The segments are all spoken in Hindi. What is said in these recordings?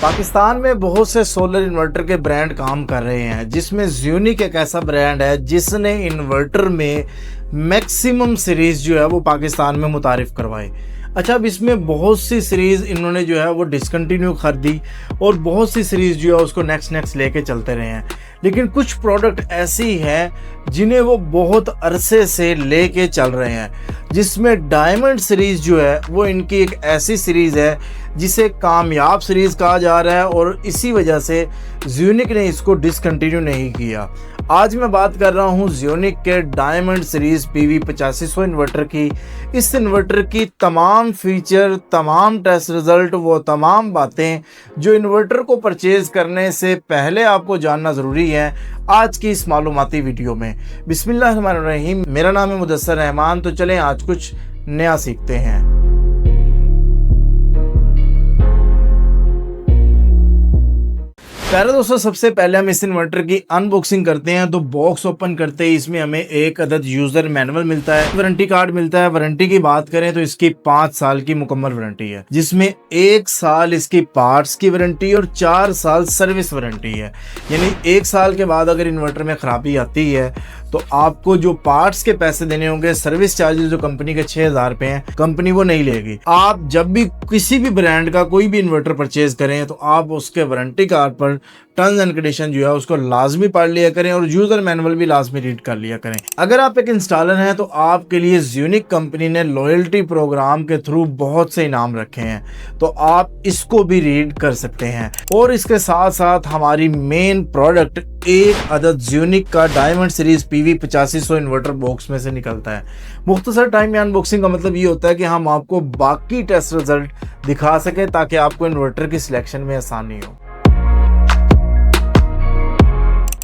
पाकिस्तान में बहुत से सोलर इन्वर्टर के ब्रांड काम कर रहे हैं, जिसमें ज़्यूनिक एक ऐसा ब्रांड है जिसने इन्वर्टर में मैक्सिमम सीरीज़ जो है वो पाकिस्तान में मुतारिफ़ करवाई। अच्छा, अब इसमें बहुत सी सीरीज़ इन्होंने जो है वो डिसकंटिन्यू कर दी और बहुत सी सीरीज़ जो है उसको नेक्स्ट लेके चलते रहे हैं। लेकिन कुछ प्रोडक्ट ऐसी हैं जिन्हें वो बहुत अरसे से लेके चल रहे हैं, जिसमें डायमंड सीरीज़ जो है वो इनकी एक ऐसी सीरीज़ है जिसे कामयाब सीरीज़ कहा जा रहा है और इसी वजह से ज़्यूनिक ने इसको डिसकंटिन्यू नहीं किया। आज मैं बात कर रहा हूँ ज़्यूनिक के डायमंड सीरीज़ PV8500 इन्वर्टर की। इस इन्वर्टर की तमाम फीचर, तमाम टेस्ट रिज़ल्ट, वो तमाम बातें जो इन्वर्टर को परचेज़ करने से पहले आपको जानना ज़रूरी है, आज की इस मालूमाती वीडियो में। बिस्मिल्लाहिर्रहमानिर्रहीम। मेरा नाम है मुदस्सर रहमान। तो चलें आज कुछ नया सीखते हैं। प्यारे दोस्तों, सबसे पहले हम इस इन्वर्टर की अनबॉक्सिंग करते हैं। तो बॉक्स ओपन करते ही इसमें हमें एक अदद यूज़र मैनुअल मिलता है, वारंटी कार्ड मिलता है। वारंटी की बात करें तो इसकी 5 साल की मुकम्मल वारंटी है, जिसमें 1 साल इसकी पार्ट्स की वारंटी और 4 साल सर्विस वारंटी है। यानी 1 साल के बाद अगर इन्वर्टर में ख़राबी आती है तो आपको जो पार्ट्स के पैसे देने होंगे, सर्विस चार्जेस जो कंपनी के 6000 रुपए हैं, कंपनी वो नहीं लेगी। आप जब भी किसी भी ब्रांड का कोई भी इन्वर्टर परचेज करें तो आप उसके वारंटी कार्ड पर टर्म्स एंड कंडीशन जो है उसको लाजमी पढ़ लिया करें और यूजर मैनुअल भी लाजमी रीड कर लिया करें। अगर आप एक इंस्टॉलर हैं तो आपके लिए ज़्यूनिक कंपनी ने लॉयल्टी प्रोग्राम के थ्रू बहुत से इनाम रखे हैं, तो आप इसको भी रीड कर सकते हैं। और इसके साथ साथ हमारी मेन प्रोडक्ट एक अदद ज़्यूनिक का diamond series PV8500 inverter box में से निकलता है। मुख्तसर टाइम में अनबॉक्सिंग का मतलब ये होता है कि हम आपको बाकी टेस्ट रिजल्ट दिखा सकें ताकि आपको इन्वर्टर की सिलेक्शन में आसानी हो।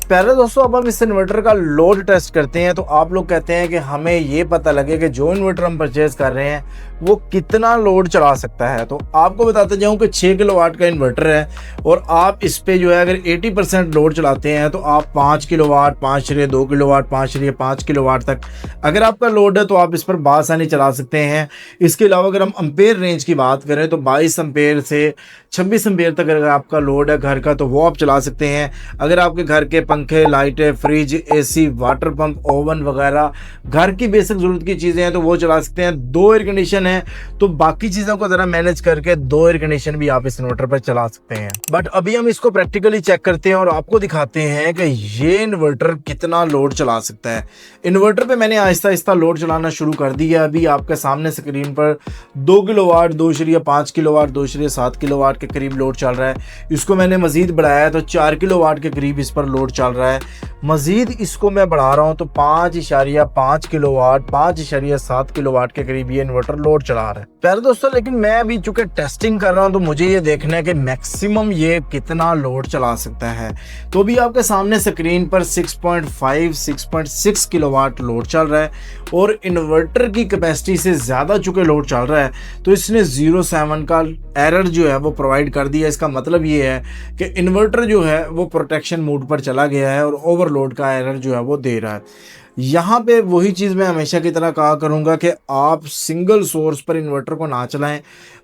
पहले दोस्तों, अब हम इस इन्वर्टर का लोड टेस्ट करते हैं। तो आप लोग कहते हैं कि हमें ये पता लगे कि जो इन्वर्टर हम परचेज कर रहे हैं वो कितना लोड चला सकता है। तो आपको बताते जाऊं कि 6 किलोवाट का इन्वर्टर है और आप इस पे जो है अगर 80% लोड चलाते हैं तो आप 5 किलोवाट, 5.2 किलोवाट, 5.5 किलोवाट तक अगर आपका लोड है तो आप इस पर बासानी चला सकते हैं। इसके अलावा अगर हम अम्पेयर रेंज की बात करें तो 22 अम्पेयर से 26 अम्पेयर तक अगर आपका लोड है घर का तो वो आप चला सकते हैं। अगर आपके घर के पंखे, लाइटें, fridge, AC, water pump, oven वगैरह घर की बेसिक ज़रूरत की चीज़ें हैं तो वो चला सकते हैं। 2 एयर कंडीशन है तो बाकी चीज़ों को ज़रा मैनेज करके 2 एयर कंडीशन भी आप इस इन्वर्टर पर चला सकते हैं। बट अभी हम इसको प्रैक्टिकली चेक करते हैं और आपको दिखाते हैं कि ये इन्वर्टर कितना लोड चला सकता है। इन्वर्टर पे मैंने आहिस्ता आहिस्ता लोड चलाना शुरू कर दिया। अभी आपके सामने स्क्रीन पर 2 किलोवाट, 2.5 किलोवाट, 2.7 किलोवाट के करीब लोड चल रहा है। इसको मैंने मज़ीद बढ़ाया तो 4 किलोवाट के करीब इस पर लोड चल रहा है। मज़ीद इसको मैं बढ़ा रहा हूँ तो 5.5 किलोवाट, 5.7 किलोवाट के करीब ये इन्वर्टर लोड चला रहा है। प्यारे दोस्तों, लेकिन मैं अभी चूंकि टेस्टिंग कर रहा हूँ तो मुझे ये देखना है कि मैक्सिमम ये कितना लोड चला सकता है। तो भी आपके सामने स्क्रीन पर 6.5, 6.6 किलोवाट लोड चल रहा है और इन्वर्टर की कैपेसिटी से ज़्यादा चूंकि लोड चल रहा है तो इसने 0.7 का एरर जो है वो प्रोवाइड कर दिया। इसका मतलब ये है कि इन्वर्टर जो है वो प्रोटेक्शन मोड पर चला गया है और ओवरलोड का एरर जो है वो दे रहा है। यहाँ पे वही चीज़ मैं हमेशा की तरह कहा करूँगा कि आप सिंगल सोर्स पर इन्वर्टर को ना चलाएं।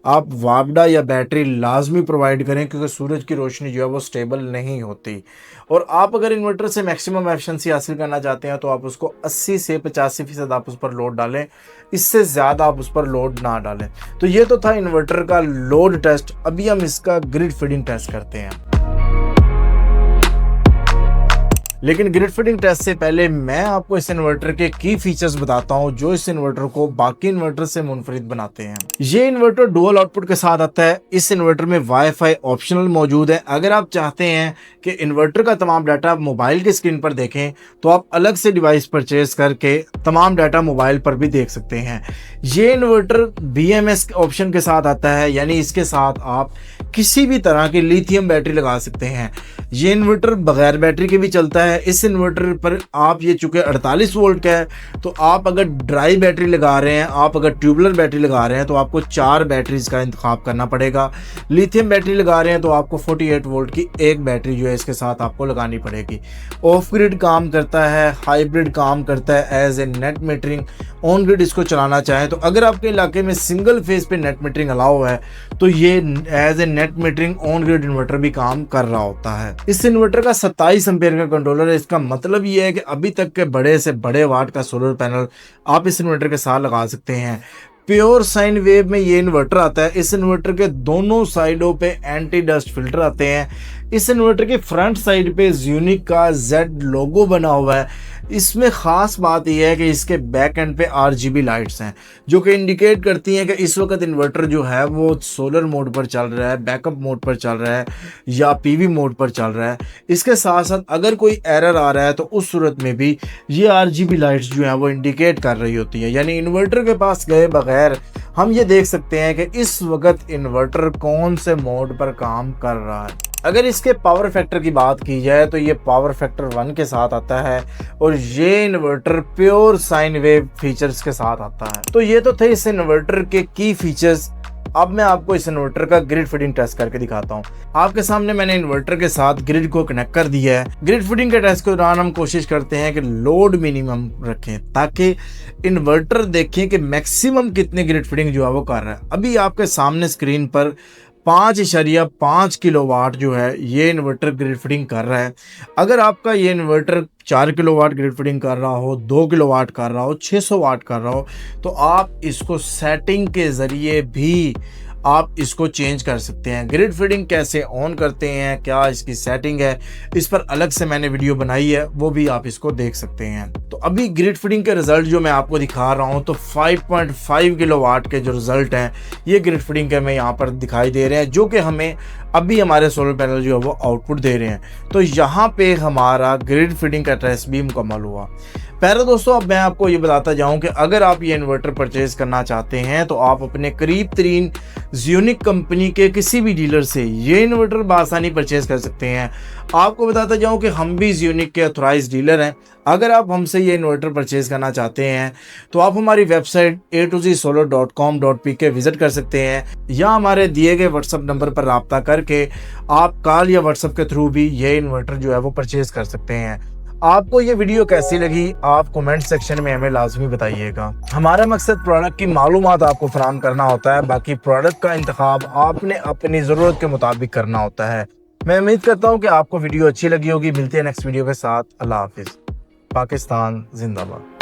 आप वापडा या बैटरी लाजमी प्रोवाइड करें क्योंकि सूरज की रोशनी जो है वो स्टेबल नहीं होती। और आप अगर इन्वर्टर से मैक्सिमम एफिशिएंसी हासिल करना चाहते हैं तो आप उसको 80 से 85% आप उस पर लोड डालें, इससे ज़्यादा आप उस पर लोड ना डालें। तो ये तो था इन्वर्टर का लोड टेस्ट। अभी हम इसका ग्रिड फीडिंग टेस्ट करते हैं। लेकिन ग्रिड फीडिंग टेस्ट से पहले मैं आपको इस इन्वर्टर के की फीचर्स बताता हूं जो इस इन्वर्टर को बाकी इन्वर्टर से मुनफरिद बनाते हैं। ये इन्वर्टर डुअल आउटपुट के साथ आता है। इस इन्वर्टर में वाईफाई ऑप्शनल मौजूद है। अगर आप चाहते हैं कि इन्वर्टर का तमाम डाटा आप मोबाइल की स्क्रीन पर देखें तो आप अलग से डिवाइस परचेज करके तमाम डाटा मोबाइल पर भी देख सकते हैं। ये इन्वर्टर BMS ऑप्शन के साथ आता है, यानी इसके साथ आप किसी भी तरह की लिथियम बैटरी लगा सकते हैं। ये इन्वर्टर बगैर बैटरी के भी चलता है। इस इन्वर्टर पर आप ये चूँकि 48 वोल्ट का है, तो आप अगर ड्राई बैटरी लगा रहे हैं, आप अगर ट्यूबुलर बैटरी लगा रहे हैं तो आपको 4 बैटरीज का इंतखाब करना पड़ेगा। लिथियम बैटरी लगा रहे हैं तो आपको 48 वोल्ट की एक बैटरी जो है इसके साथ आपको लगानी पड़ेगी। ऑफ ग्रिड काम करता है, हाइब्रिड काम करता है as a net metering. On grid इसको चलाना चाहें तो अगर आपके इलाके में सिंगल फेज पे नेट मीटरिंग अलाउ है तो ये as a net metering on grid inverter भी काम कर रहा होता है। इस इन्वर्टर का 27 एम्पेयर का कंट्रोलर है। इसका मतलब ये है कि अभी तक के बड़े से बड़े वाट का सोलर पैनल आप इस इन्वर्टर के साथ लगा सकते हैं। प्योर साइन वेव में ये इन्वर्टर आता है। इस इन्वर्टर के दोनों साइडों पे एंटी डस्ट फिल्टर आते हैं। इस इन्वर्टर के फ्रंट साइड पे यूनिक का Z लोगो बना हुआ है। इसमें ख़ास बात यह है कि इसके बैक एंड पे RGB लाइट्स हैं जो कि इंडिकेट करती हैं कि इस वक्त इन्वर्टर जो है वो सोलर मोड पर चल रहा है, बैकअप मोड पर चल रहा है या PV मोड पर चल रहा है। इसके साथ साथ अगर कोई एरर आ रहा है तो उस सूरत में भी ये RGB लाइट्स जो हैं वो इंडिकेट कर रही होती हैं। यानी इन्वर्टर के पास गए बगैर हम ये देख सकते हैं कि इस वक्त इन्वर्टर कौन से मोड पर काम कर रहा है। अगर इसके पावर फैक्टर की बात की जाए तो ये पावर फैक्टर 1 के साथ आता है और ये inverter pure sine wave features के साथ आता है। तो ये तो थे इस इन्वर्टर के की फीचर्स। अब मैं आपको इस इन्वर्टर का ग्रिड फीडिंग टेस्ट करके दिखाता हूँ। आपके सामने मैंने इन्वर्टर के साथ ग्रिड को कनेक्ट कर दिया है। ग्रिड फीडिंग के टेस्ट के दौरान हम कोशिश करते हैं कि लोड मिनिमम रखें ताकि इन्वर्टर देखें कि मैक्सिमम कितने ग्रिड फीडिंग जो है वो कर रहा है। अभी आपके सामने स्क्रीन पर 5.5 किलोवाट जो है ये इन्वर्टर ग्रिड फीडिंग कर रहा है। अगर आपका ये इन्वर्टर 4 किलोवाट ग्रिड फीडिंग कर रहा हो, 2 किलोवाट कर रहा हो, 600 वाट कर रहा हो तो आप इसको सेटिंग के ज़रिए भी आप इसको चेंज कर सकते हैं। ग्रिड फीडिंग कैसे ऑन करते हैं, क्या इसकी सेटिंग है, इस पर अलग से मैंने वीडियो बनाई है, वो भी आप इसको देख सकते हैं। तो अभी ग्रिड फीडिंग के रिजल्ट जो मैं आपको दिखा रहा हूं तो 5.5 किलोवाट के जो रिजल्ट हैं ये ग्रिड फीडिंग के हमें यहाँ पर दिखाई दे रहे हैं जो कि हमें अभी हमारे सोलर पैनल जो है वो आउटपुट दे रहे हैं। तो यहाँ पे हमारा ग्रिड फीडिंग का टेस्ट भी मुकम्मल हुआ। प्यारे दोस्तों, अब मैं आपको ये बताता जाऊं कि अगर आप ये इन्वर्टर परचेज करना चाहते हैं तो आप अपने करीब तरीन यूनिक कंपनी के किसी भी डीलर से ये इन्वर्टर बासानी परचेज कर सकते हैं। आपको बताता जाऊं कि हम भी यूनिक के ऑथराइज डीलर हैं। अगर आप हमसे ये इन्वर्टर परचेज करना चाहते हैं तो आप हमारी वेबसाइट a2zsolar.com.pk विजिट कर सकते हैं या हमारे दिए गए व्हाट्सएप नंबर पर रब्ता करके आप कॉल या व्हाट्सएप के थ्रू भी ये इन्वर्टर जो है वो परचेज कर सकते हैं। आपको ये वीडियो कैसी लगी आप कमेंट सेक्शन में हमें लाजमी बताइएगा। हमारा मकसद प्रोडक्ट की मालूमात आपको फराहम करना होता है, बाकी प्रोडक्ट का इंतखाब आपने अपनी ज़रूरत के मुताबिक करना होता है। मैं उम्मीद करता हूँ कि आपको वीडियो अच्छी लगी होगी। मिलते हैं नेक्स्ट वीडियो के साथ। अल्लाह हाफिज़। पाकिस्तान जिंदाबाद।